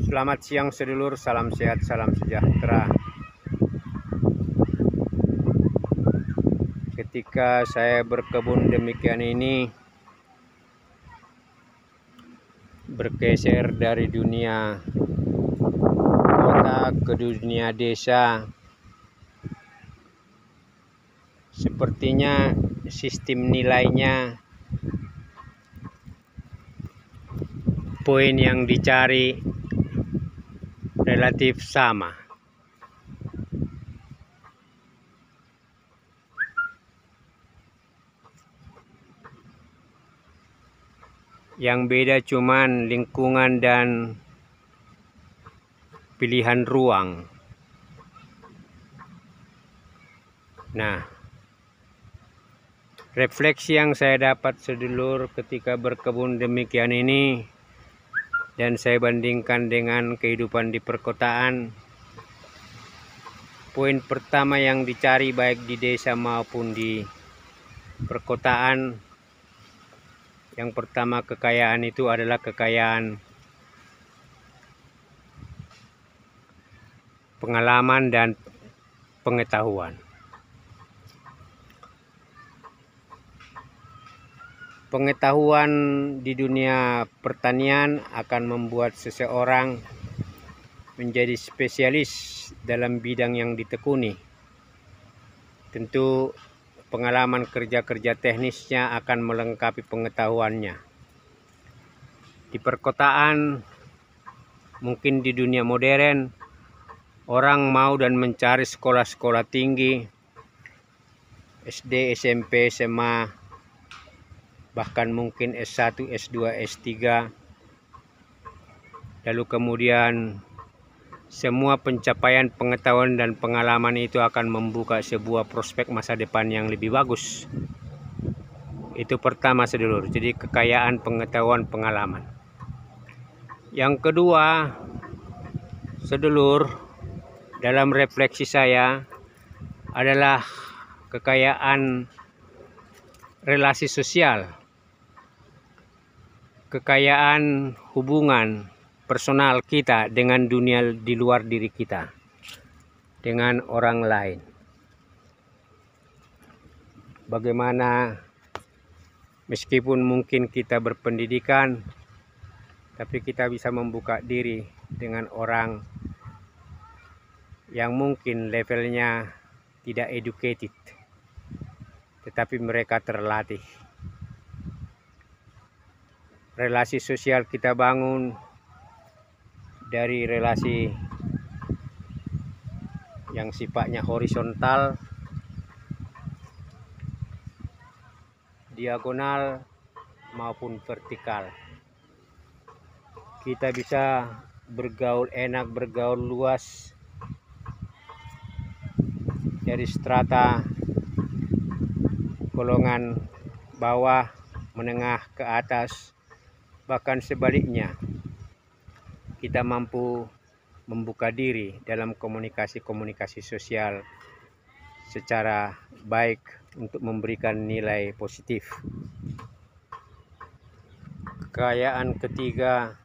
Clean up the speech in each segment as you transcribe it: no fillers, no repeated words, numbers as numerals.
Selamat siang sedulur, salam sehat, salam sejahtera. Ketika saya berkebun demikian ini, bergeser dari dunia kota ke dunia desa, sepertinya sistem nilainya, poin yang dicari relatif sama. Yang beda cuman lingkungan dan pilihan ruang. Nah, refleksi yang saya dapat sedulur ketika berkebun demikian ini, dan saya bandingkan dengan kehidupan di perkotaan. Poin pertama yang dicari baik di desa maupun di perkotaan, yang pertama kekayaan itu adalah kekayaan pengalaman dan pengetahuan. Pengetahuan di dunia pertanian akan membuat seseorang menjadi spesialis dalam bidang yang ditekuni. Tentu pengalaman kerja-kerja teknisnya akan melengkapi pengetahuannya. Di perkotaan, mungkin di dunia modern, orang mau dan mencari sekolah-sekolah tinggi, SD, SMP, SMA, bahkan mungkin S1, S2, S3. Lalu kemudian semua pencapaian pengetahuan dan pengalaman itu akan membuka sebuah prospek masa depan yang lebih bagus. Itu pertama sedulur, jadi kekayaan pengetahuan pengalaman. Yang kedua sedulur, dalam refleksi saya adalah kekayaan relasi sosial, kekayaan hubungan personal kita dengan dunia di luar diri kita, dengan orang lain. Bagaimana meskipun mungkin kita berpendidikan, tapi kita bisa membuka diri dengan orang yang mungkin levelnya tidak educated, tetapi mereka terlatih. Relasi sosial kita bangun dari relasi yang sifatnya horizontal, diagonal maupun vertikal. Kita bisa bergaul enak, bergaul luas dari strata golongan bawah, menengah ke atas, bahkan sebaliknya. Kita mampu membuka diri dalam komunikasi-komunikasi sosial secara baik untuk memberikan nilai positif. Kekayaan ketiga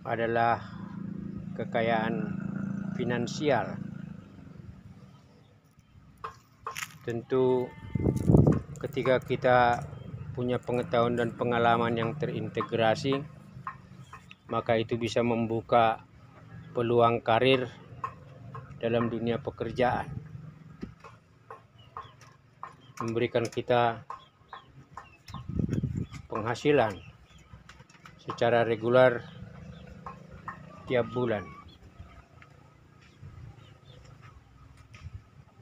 adalah kekayaan finansial. Tentu ketika kita punya pengetahuan dan pengalaman yang terintegrasi, maka itu bisa membuka peluang karir dalam dunia pekerjaan, memberikan kita penghasilan secara reguler tiap bulan,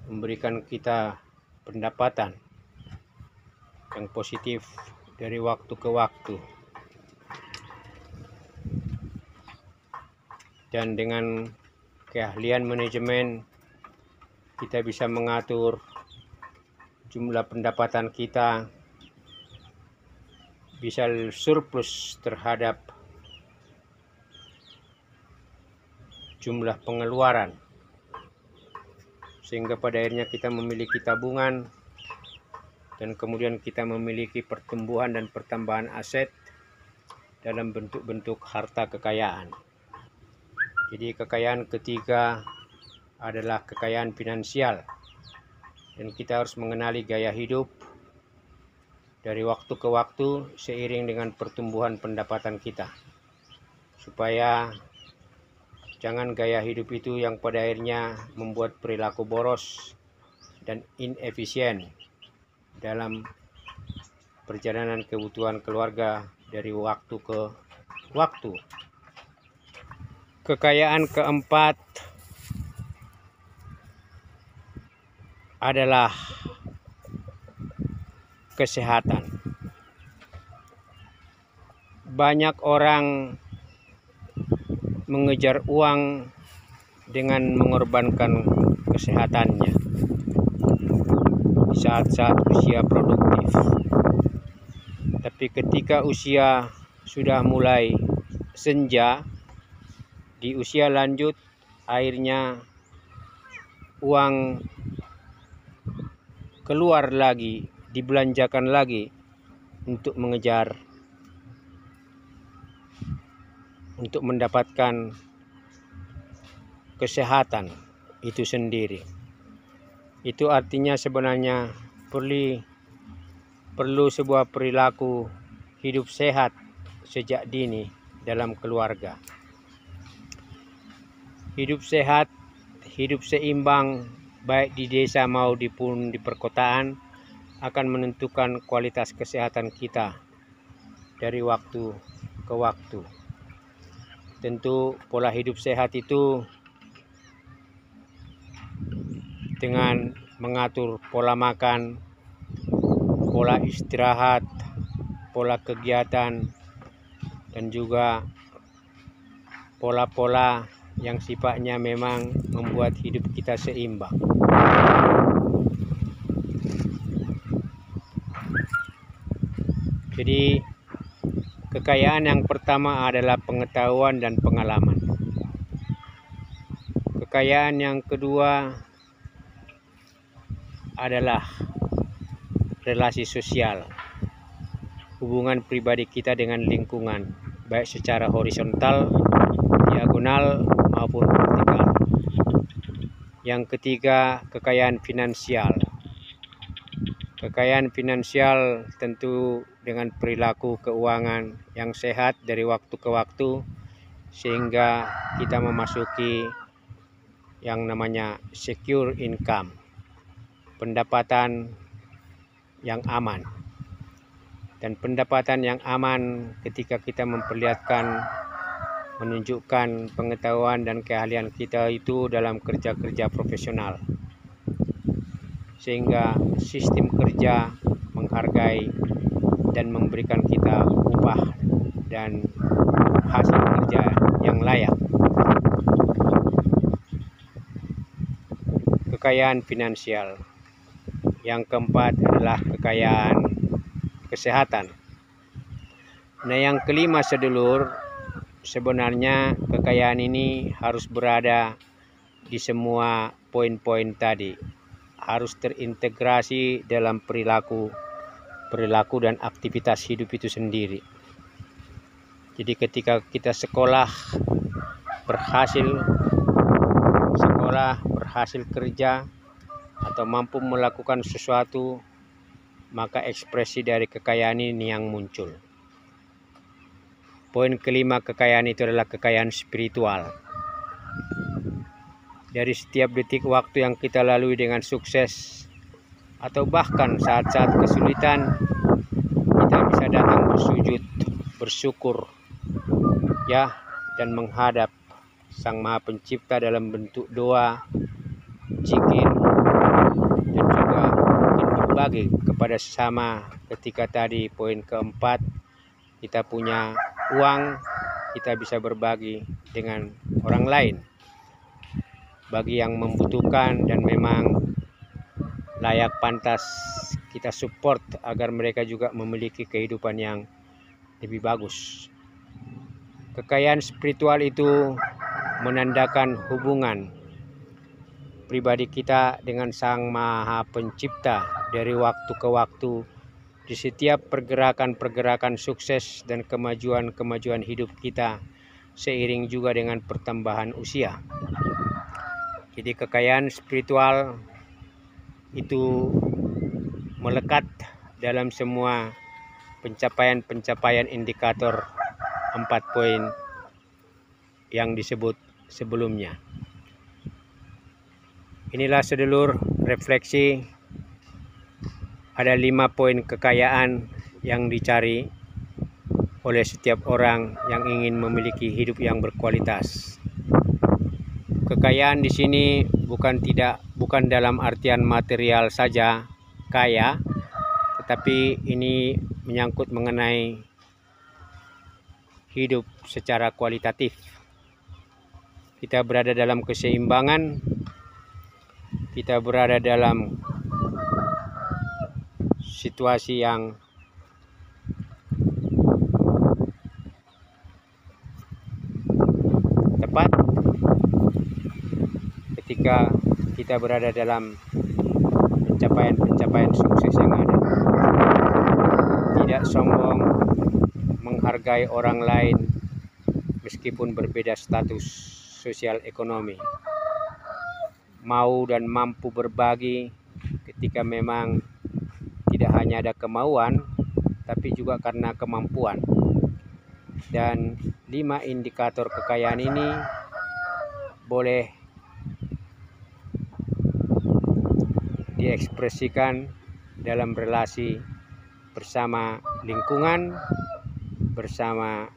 memberikan kita pendapatan yang positif dari waktu ke waktu. Dan dengan keahlian manajemen, kita bisa mengatur jumlah pendapatan kita, bisa surplus terhadap jumlah pengeluaran, sehingga pada akhirnya kita memiliki tabungan, dan kemudian kita memiliki pertumbuhan dan pertambahan aset, dalam bentuk-bentuk harta kekayaan. Jadi kekayaan ketiga adalah kekayaan finansial, dan kita harus mengenali gaya hidup dari waktu ke waktu seiring dengan pertumbuhan pendapatan kita, supaya jangan gaya hidup itu yang pada akhirnya membuat perilaku boros dan inefisien dalam perjalanan kebutuhan keluarga dari waktu ke waktu. Kekayaan keempat adalah kesehatan. Banyak orang mengejar uang dengan mengorbankan kesehatannya di saat-saat usia produktif. Tapi ketika usia sudah mulai senja, di usia lanjut, akhirnya uang keluar lagi, dibelanjakan lagi untuk mengejar, untuk mendapatkan kesehatan itu sendiri. Itu artinya sebenarnya perlu sebuah perilaku hidup sehat sejak dini dalam keluarga. Hidup sehat, hidup seimbang baik di desa maupun di perkotaan akan menentukan kualitas kesehatan kita dari waktu ke waktu. Tentu pola hidup sehat itu dengan mengatur pola makan, pola istirahat, pola kegiatan, dan juga pola-pola yang sifatnya memang membuat hidup kita seimbang. Jadi kekayaan yang pertama adalah pengetahuan dan pengalaman. Kekayaan yang kedua adalah relasi sosial, hubungan pribadi kita dengan lingkungan, baik secara horizontal, diagonal, maupun vertikal. Yang ketiga, kekayaan finansial. Kekayaan finansial tentu dengan perilaku keuangan yang sehat dari waktu ke waktu, sehingga kita memasuki yang namanya secure income, pendapatan yang aman. Dan pendapatan yang aman ketika kita menunjukkan pengetahuan dan keahlian kita itu dalam kerja-kerja profesional, sehingga sistem kerja menghargai dan memberikan kita upah dan hasil kerja yang layak. Kekayaan finansial. Yang keempat adalah kekayaan kesehatan. Nah, yang kelima sedulur, sebenarnya kekayaan ini harus berada di semua poin-poin tadi. Harus terintegrasi dalam perilaku dan aktivitas hidup itu sendiri. Jadi ketika kita berhasil kerja atau mampu melakukan sesuatu, maka ekspresi dari kekayaan ini yang muncul. Poin kelima kekayaan itu adalah kekayaan spiritual. Dari setiap detik waktu yang kita lalui dengan sukses, atau bahkan saat-saat kesulitan, kita bisa datang bersujud, bersyukur, dan menghadap Sang Maha Pencipta dalam bentuk doa, zikir, dan juga berbagi kepada sesama. Ketika tadi poin keempat, kita punya uang, kita bisa berbagi dengan orang lain bagi yang membutuhkan dan memang layak pantas kita support agar mereka juga memiliki kehidupan yang lebih bagus. Kekayaan spiritual itu menandakan hubungan pribadi kita dengan Sang Maha Pencipta dari waktu ke waktu di setiap pergerakan-pergerakan sukses dan kemajuan-kemajuan hidup kita seiring juga dengan pertambahan usia. Jadi kekayaan spiritual itu melekat dalam semua pencapaian-pencapaian indikator 4 poin yang disebut sebelumnya. Inilah sedulur refleksi, ada 5 poin kekayaan yang dicari oleh setiap orang yang ingin memiliki hidup yang berkualitas. Kekayaan di sini bukan dalam artian material saja kaya, tetapi ini menyangkut mengenai hidup secara kualitatif. Kita berada dalam keseimbangan, kita berada dalam situasi yang tepat ketika kita berada dalam pencapaian-pencapaian sukses yang ada. Tidak sombong, menghargai orang lain meskipun berbeda status sosial ekonomi. Mau dan mampu berbagi ketika memang tidak hanya ada kemauan, tapi juga karena kemampuan. Dan 5 indikator kekayaan ini boleh diekspresikan dalam relasi bersama lingkungan, bersama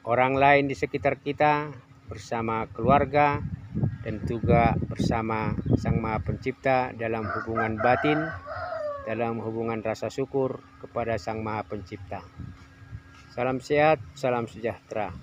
orang lain di sekitar kita, bersama keluarga, dan juga bersama Sang Maha Pencipta dalam hubungan batin, dalam hubungan rasa syukur kepada Sang Maha Pencipta. Salam sehat, salam sejahtera.